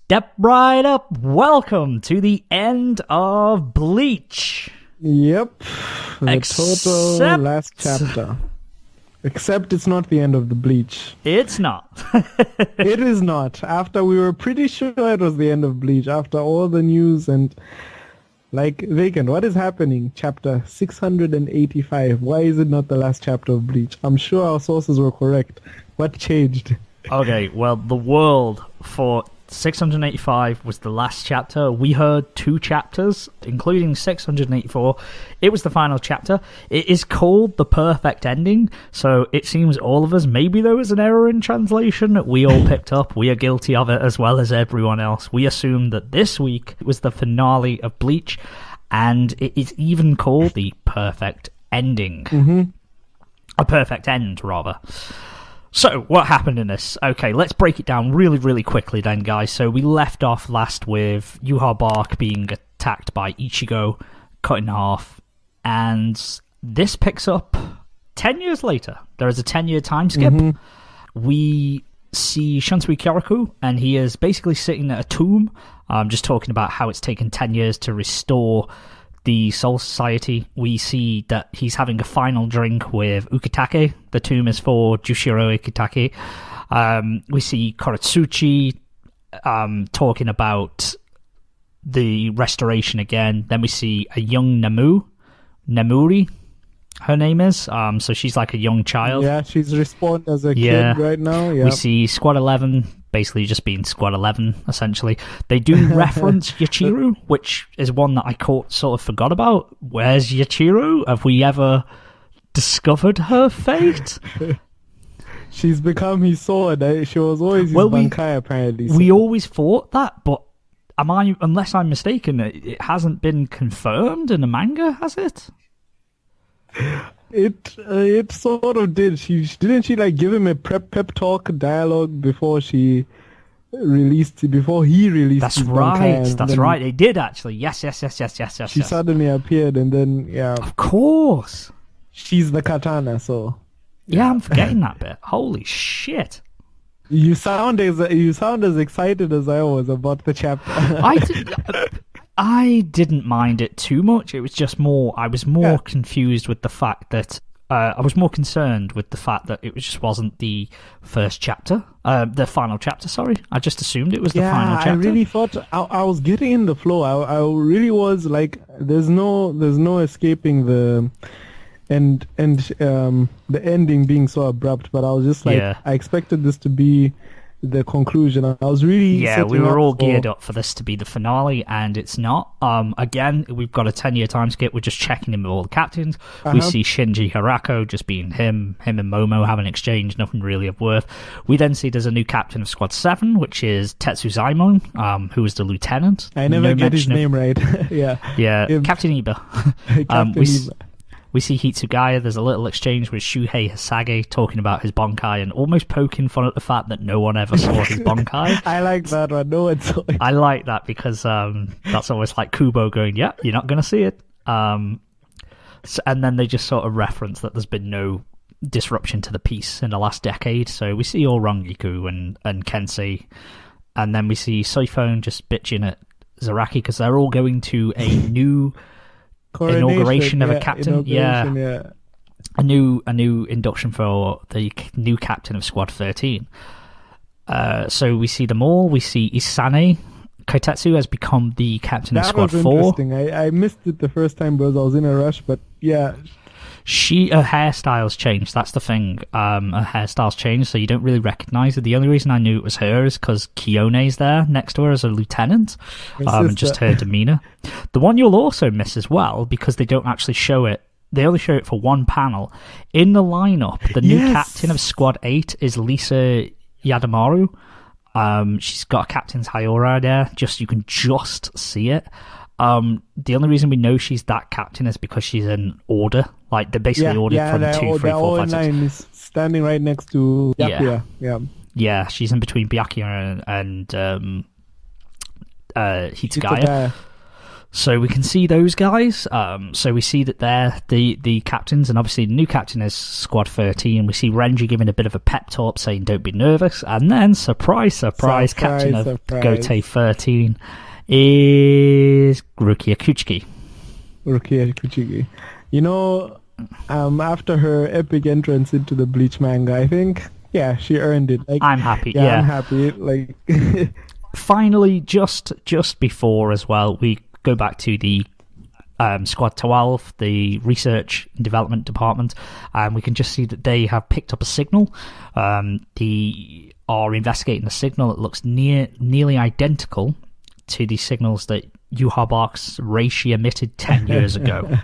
Step right up. Welcome to the end of Bleach. Yep. The total last chapter. Except it's not the end of the Bleach. It's not. It is not. After we were pretty sure it was the end of Bleach. After all the news and... Like, Vacant, what is happening? Chapter 685. Why is it not the last chapter of Bleach? I'm sure our sources were correct. What changed? Okay, well, the world for 685 was the last chapter. We heard 2 chapters, including 684. It was the final chapter. It is called The Perfect Ending, so it seems all of us, maybe there was an error in translation. We all picked up. We are guilty of it as well as everyone else. We assumed that this week was the finale of Bleach, and it is even called The Perfect Ending. Mm-hmm. A perfect end, rather. So, what happened in this? Okay, let's break it down really, really quickly then, guys. So, we left off last with Yuha Bark being attacked by Ichigo, cut in half, and this picks up 10 years later. There is a 10-year time skip. Mm-hmm. We see Shunsui Kyoraku, and he is basically sitting at a tomb, just talking about how it's taken 10 years to restore the Soul Society. We see that he's having a final drink with Ukitake. The tomb is for Jushiro Ukitake. We see Koretsuchi talking about the restoration again. Then we see a young Namuri, her name is. So she's like a young child. Yeah, she's respawned as a kid right now. Yep. We see Squad 11 basically just being Squad 11, essentially. They do reference Yachiru, which is one that I sort of forgot about. Where's Yachiru? Have we ever discovered her fate? She's become his sword. She was always his Bankai, apparently. So. We always thought that, but unless I'm mistaken, it hasn't been confirmed in the manga, has it? It sort of did. Didn't she like give him a pep talk dialogue before he released? That's right. That's right. They did actually. Yes. She suddenly appeared, and then of course, she's the katana. So yeah, I'm forgetting that bit. Holy shit! You sound as excited as I was about the chapter. I didn't mind it too much. It was just I was more confused with the fact that I was more concerned with the fact that it just wasn't the first chapter, the final chapter. Sorry, I just assumed it was the final chapter. I really thought I was getting in the flow. I really was like, there's no escaping the the ending being so abrupt. But I was just like, I expected this to be the conclusion. I was really we were all geared up for this to be the finale, and it's not. Again, we've got a 10-year time skip. We're just checking in with all the captains. We see Shinji Harako just being him and Momo have an exchange, nothing really of worth. We then see there's a new captain of Squad 7, which is Tetsu Zaimon, who is the lieutenant. I never get his name right. Captain Iba. Captain Iba. We see Hitsugaya. There's a little exchange with Shuhei Hisage talking about his Bankai and almost poking fun at the fact that no one ever saw his Bankai. I like that one. No one saw it. I like that because that's almost like Kubo going, yeah, you're not going to see it. And then they just sort of reference that there's been no disruption to the peace in the last decade. So we see all Rangiku and Kensei. And then we see Soifone just bitching at Zaraki because they're all going to a new... inauguration of a captain, a new induction for the new captain of Squad 13. So we see them all. We see Isane Kaitetsu has become the captain of Squad 4. That was interesting. I missed it the first time because I was in a rush, but yeah. Her hairstyle's changed. That's the thing. Her hairstyle's changed, so you don't really recognise her. The only reason I knew it was her is because Kione's there next to her as a lieutenant. Just her demeanour. The one you'll also miss as well, because they don't actually show it. They only show it for one panel. In the lineup, the new captain of Squad 8 is Lisa Yadamaru. She's got a captain's Hayora there. You can just see it. The only reason we know she's that captain is because she's in order. Like, they're basically ordered from 2, 3, 4, 5, 6. Is standing right next to Byakuya. Yeah, she's in between Byakuya and Hitsugaya. So we can see those guys. So we see that they're the captains, and obviously the new captain is Squad 13. We see Renji giving a bit of a pep talk, saying "Don't be nervous," and then surprise, captain of Gote 13 is Rukia Kuchiki. Rukia Kuchiki. You know, after her epic entrance into the Bleach manga, I think, yeah, she earned it. Like, I'm happy. Yeah, I'm happy. Like, finally, just before as well, we go back to the Squad 12, the research and development department, and we can just see that they have picked up a signal. They are investigating the signal. It looks nearly identical to the signals that Yhwach Reishi emitted 10 years ago.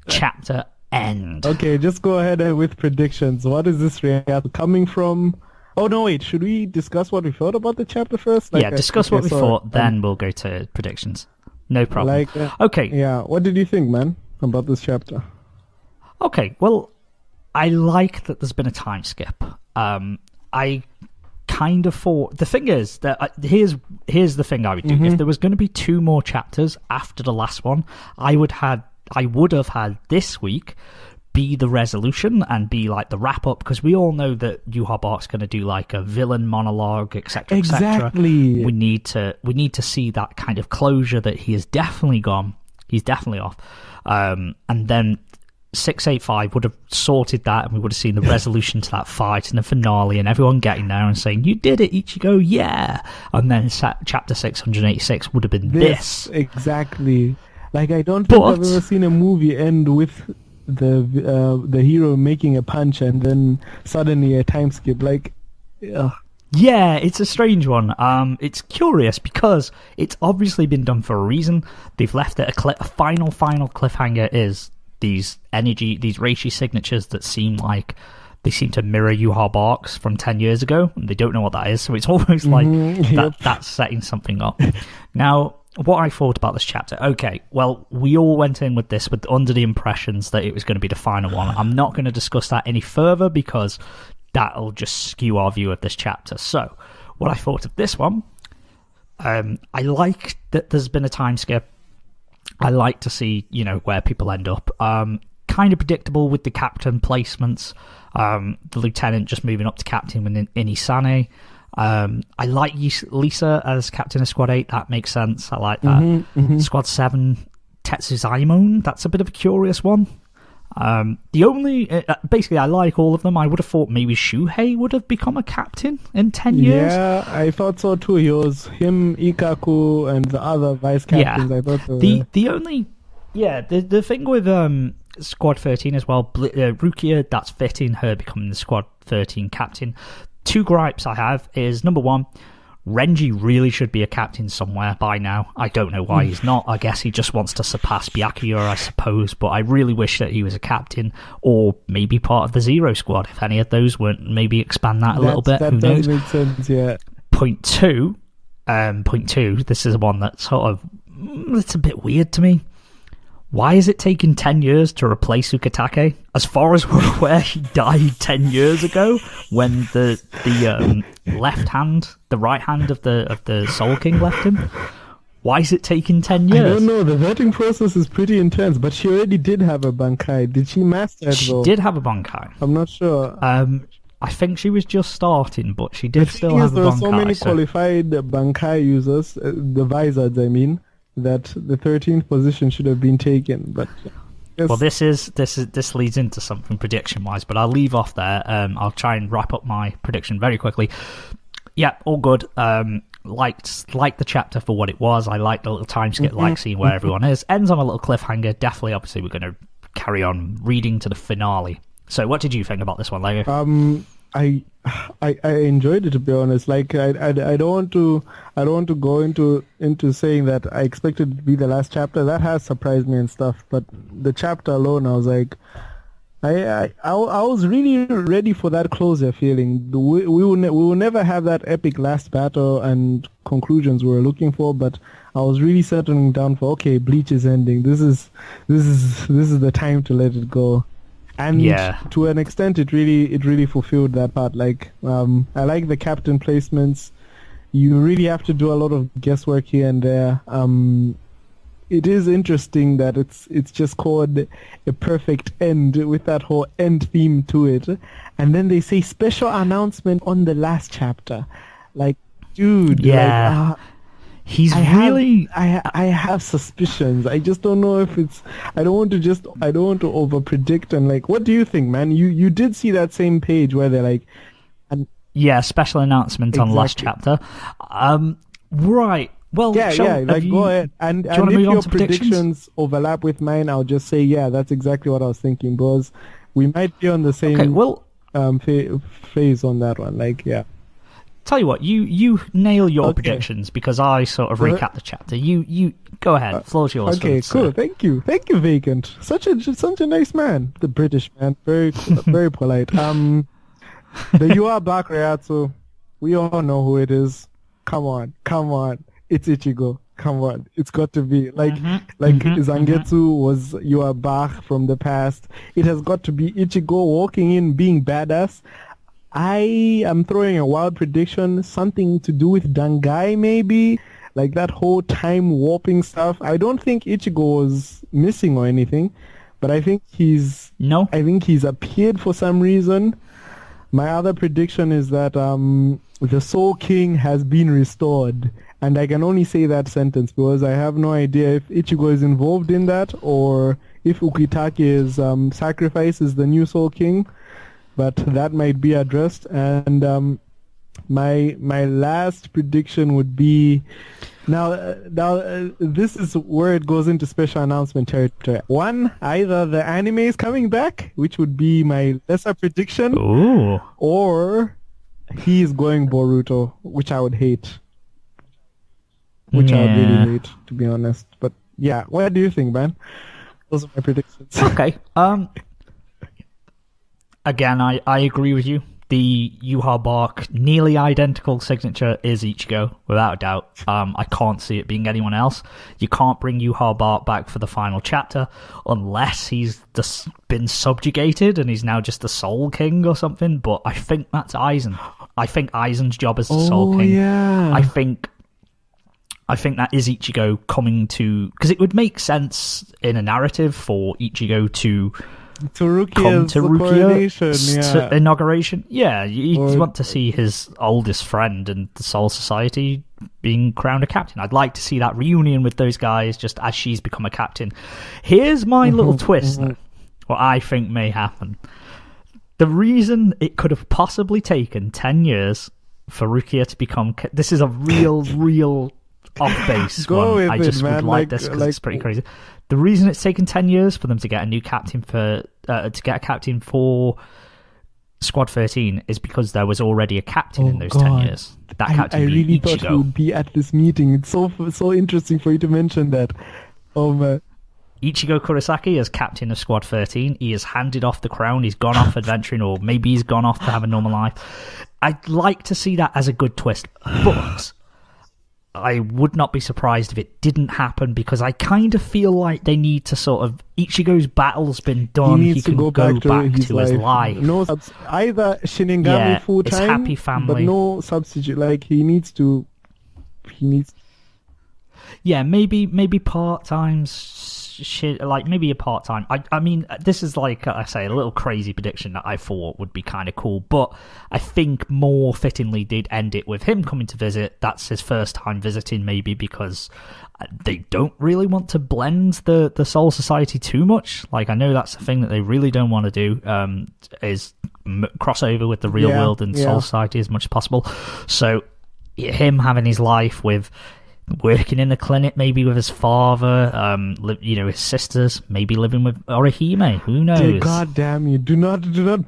Chapter end. Okay, just go ahead with predictions. What is this react coming from? Oh, no, wait. Should we discuss what we thought about the chapter first? Like, discuss what we thought, then we'll go to predictions. No problem. Okay. Yeah, what did you think, man, about this chapter? Okay, well, I like that there's been a time skip. I kind of thought... The thing is, that here's the thing I would do. If there was going to be 2 more chapters after the last one, I would have had this week be the resolution and be like the wrap up, because we all know that Yhwach's going to do like a villain monologue, etc. Exactly. We need to see that kind of closure that he is definitely gone. He's definitely off. And then 685 would have sorted that, and we would have seen the resolution to that fight and the finale, and everyone getting there and saying, "You did it, Ichigo, yeah!" And then chapter 686 would have been this. Exactly. Like, I don't think I've ever seen a movie end with the hero making a punch and then suddenly a time skip. Like, yeah, it's a strange one. It's curious because it's obviously been done for a reason. They've left it a final cliffhanger is these Reishi signatures that seem to mirror Yhwach's from 10 years ago, and they don't know what that is, so it's almost like that's setting something up. Now, what I thought about this chapter, okay, well, we all went in with this under the impressions that it was going to be the final one. I'm not going to discuss that any further because that'll just skew our view of this chapter. So, what I thought of this one, I like that there's been a time skip. I like to see, where people end up. Kind of predictable with the captain placements. The lieutenant just moving up to captain with Inisane. I like Lisa as captain of Squad 8. That makes sense. I like that. Squad 7, Tetsuzaimon. That's a bit of a curious one. The only... basically, I like all of them. I would have thought maybe Shuhei would have become a captain in 10 years. Yeah, I thought so too. He was him, Ikaku, and the other vice captains. Yeah. I thought so. The only... Yeah, the thing with Squad 13 as well, Rukia, that's fitting, her becoming the Squad 13 captain. 2 gripes I have is, number 1, Renji really should be a captain somewhere by now. I don't know why he's not. I guess he just wants to surpass Byakuya, I suppose, but I really wish that he was a captain, or maybe part of the Zero Squad. If any of those weren't, maybe expand that a little bit. That Who does knows? make sense, yeah. Point two, this is one that sort of, it's a bit weird to me. Why is it taking 10 years to replace Ukitake? As far as we're aware, he died 10 years ago when the left hand, the right hand of the Soul King left him. Why is it taking 10 years? I don't know. The vetting process is pretty intense, but she already did have a Bankai. Did she master it, though? She did have a Bankai. I'm not sure. I think she was just starting, but she did still have a Bankai. There are so many qualified Bankai users, the Vizards, I mean, that the 13th position should have been taken, but yes. Well, this leads into something prediction wise, but I'll leave off there. I'll try and wrap up my prediction very quickly. Yeah, all good. Liked the chapter for what it was. I liked the little time skip, like seeing where everyone is. Ends on a little cliffhanger. Definitely, obviously, we're going to carry on reading to the finale. So, what did you think about this one, Lego? I enjoyed it, to be honest. Like I don't want to go into saying that I expected it to be the last chapter. That has surprised me and stuff. But the chapter alone, I was like, I was really ready for that closure feeling. We will never have that epic last battle and conclusions we were looking for. But I was really settling down for, okay, Bleach is ending. This is the time to let it go. And to an extent, it really fulfilled that part. Like, I like the captain placements. You really have to do a lot of guesswork here and there. it is interesting that it's just called a perfect end with that whole end theme to it, and then they say special announcement on the last chapter. Like, dude, yeah. like, He's I have suspicions. I just don't know if it's. I don't want to over predict and like. What do you think, man? You did see that same page where they're like, yeah, special announcement on last chapter. Right. Well, go ahead. And if your predictions overlap with mine, I'll just say, yeah, that's exactly what I was thinking, because we might be on the same phase on that one. Like, yeah. Tell you what, you nail your predictions because I sort of recap the chapter. You go ahead. Floor's yours. Okay, cool. Thank you, Vacant. Such a nice man. The British man, very very polite. The You Are Back Ryatsu. We all know who it is. Come on. It's Ichigo. Come on, it's got to be Zangetsu was You Are Back from the past. It has got to be Ichigo walking in, being badass. I am throwing a wild prediction, something to do with Dangai maybe, like that whole time warping stuff. I don't think Ichigo was missing or anything, but I think he's appeared for some reason. My other prediction is that the Soul King has been restored, and I can only say that sentence because I have no idea if Ichigo is involved in that or if Ukitake's sacrifice is the new Soul King. But that might be addressed. And my last prediction would be now this is where it goes into special announcement territory. One, either the anime is coming back, which would be my lesser prediction, or he is going Boruto, which I would hate. I would really hate, to be honest. But yeah, what do you think, man? Those are my predictions. Okay. Again, I agree with you. The Yuha Bark nearly identical signature is Ichigo, without a doubt. I can't see it being anyone else. You can't bring Yuha Bark back for the final chapter unless he's just been subjugated and he's now just the Soul King or something. But I think that's Aizen. I think Aizen's job is the Soul King. Yeah. I think that is Ichigo coming to... Because it would make sense in a narrative for Ichigo to... come to Rukia inauguration. Yeah, you want to see his oldest friend and the Soul Society being crowned a captain. I'd like to see that reunion with those guys just as she's become a captain. Here's my little twist, though, what I think may happen. The reason it could have possibly taken 10 years for Rukia to become... This is a real off-base one. I just would like this because it's pretty crazy. The reason it's taken 10 years for them to get a new captain for Squad 13 is because there was already a captain in those 10 years. That captain I really thought Ichigo. he would be at this meeting. It's so interesting for you to mention that. Oh man. Ichigo Kurosaki is captain of Squad 13. He has handed off the crown. He's gone off adventuring, or maybe he's gone off to have a normal life. I'd like to see that as a good twist, but I would not be surprised if it didn't happen because I kind of feel like they need to sort of... Ichigo's battle's been done. He can go back to his life. No, either Shinigami full-time, his happy family. But no substitute. Like, he needs... Yeah, maybe part-time shit, like maybe a part-time. I mean, this is like I say, a little crazy prediction that I thought would be kind of cool, but I think more fittingly did end it with him coming to visit. That's his first time visiting, maybe because they don't really want to blend the Soul Society too much. Like, I know that's the thing that they really don't want to do, is cross over with the real world and Soul Society as much as possible. So him having his life with working in the clinic, maybe with his father, his sisters, maybe living with Orihime. Who knows? God damn you! Do not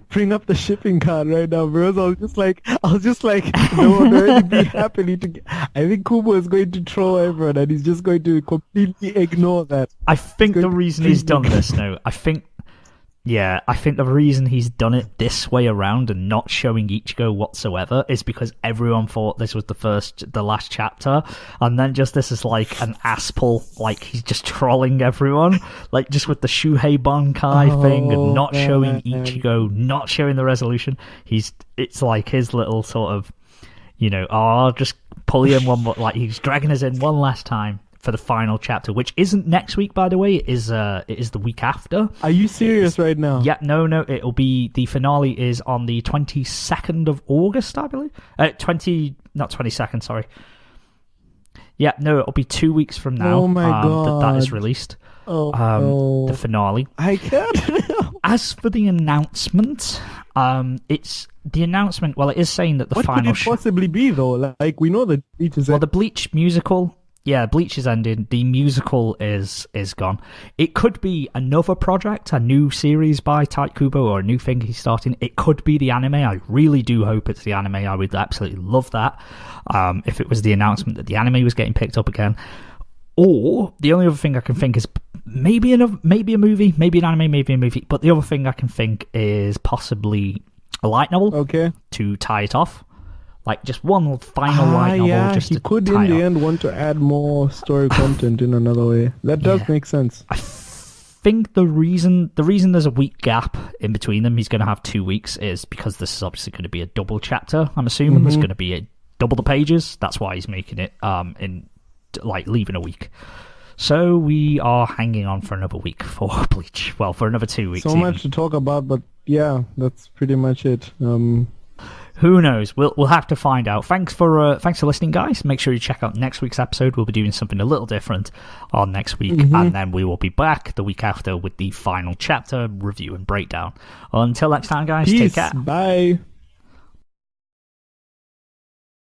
bring up the shipping card right now, bros. I was just like, no one already be happily to. I think Kubo is going to troll everyone, and he's just going to completely ignore that. I think the reason he's done this, I think the reason he's done it this way around and not showing Ichigo whatsoever is because everyone thought this was the last chapter, and then just this is like an ass pull, like he's just trolling everyone, like just with the Shuhei Bankai thing and not showing Ichigo, not showing the resolution. It's like his little sort of, I'll just pull you in one more, like he's dragging us in one last time. for the final chapter, which isn't next week, by the way. It is the week after. Are you serious right now? Yeah, no. It'll be, the finale is on the 22nd of August, I believe. Not 22nd, sorry. Yeah, no, it'll be 2 weeks from now. Oh my God. That is released. The finale. I can't. As for the announcement, it's the announcement. Well, it is saying that the final. What could it possibly be though? Like, we know that Bleach is. Well, the Bleach musical. Yeah, Bleach is ending. The musical is gone. It could be another project, a new series by Tite Kubo, or a new thing he's starting. It could be the anime. I really do hope it's the anime. I would absolutely love that. If it was the announcement that the anime was getting picked up again. Or the only other thing I can think is maybe a movie, maybe an anime, maybe a movie. But the other thing I can think is possibly a light novel. Okay. To tie it off. Like just one final light novel. Yeah, just he to could tie in the up. end want to add more story content in another way. That does make sense. I think the reason there's a week gap in between them, he's going to have 2 weeks, is because this is obviously going to be a double chapter. I'm assuming there's going to be double the pages. That's why he's making it in like leaving a week. So we are hanging on for another week for Bleach. Well, for another 2 weeks. So much to talk about, but yeah, that's pretty much it. Who knows? We'll have to find out. Thanks for listening, guys. Make sure you check out next week's episode. We'll be doing something a little different on next week, and then we will be back the week after with the final chapter review and breakdown. Until next time, guys. Peace. Take care. Bye.